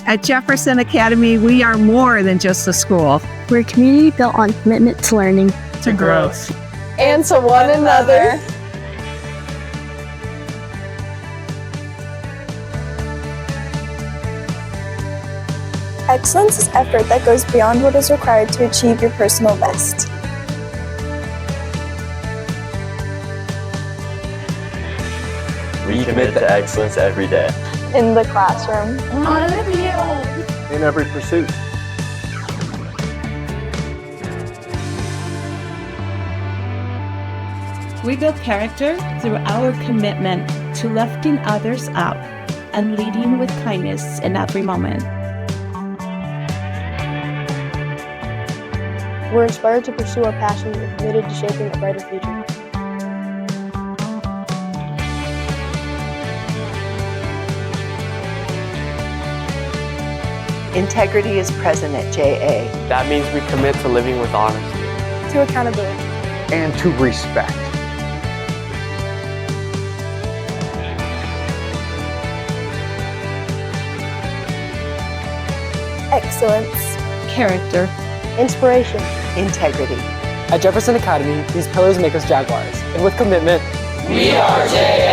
At Jefferson Academy, we are more than just a school. We're a community built on commitment to learning, to growth, and to one another. Excellence is effort that goes beyond what is required to achieve your personal best. We commit to excellence every day. In the classroom. In every pursuit. We build character through our commitment to lifting others up and leading with kindness in every moment. We're inspired to pursue our passion and committed to shaping a brighter future. Integrity is present at JA. That means we commit to living with honesty, To accountability. And to respect. Excellence. Character. Inspiration. Integrity. At Jefferson Academy, these pillars make us Jaguars, and with commitment, We are JA.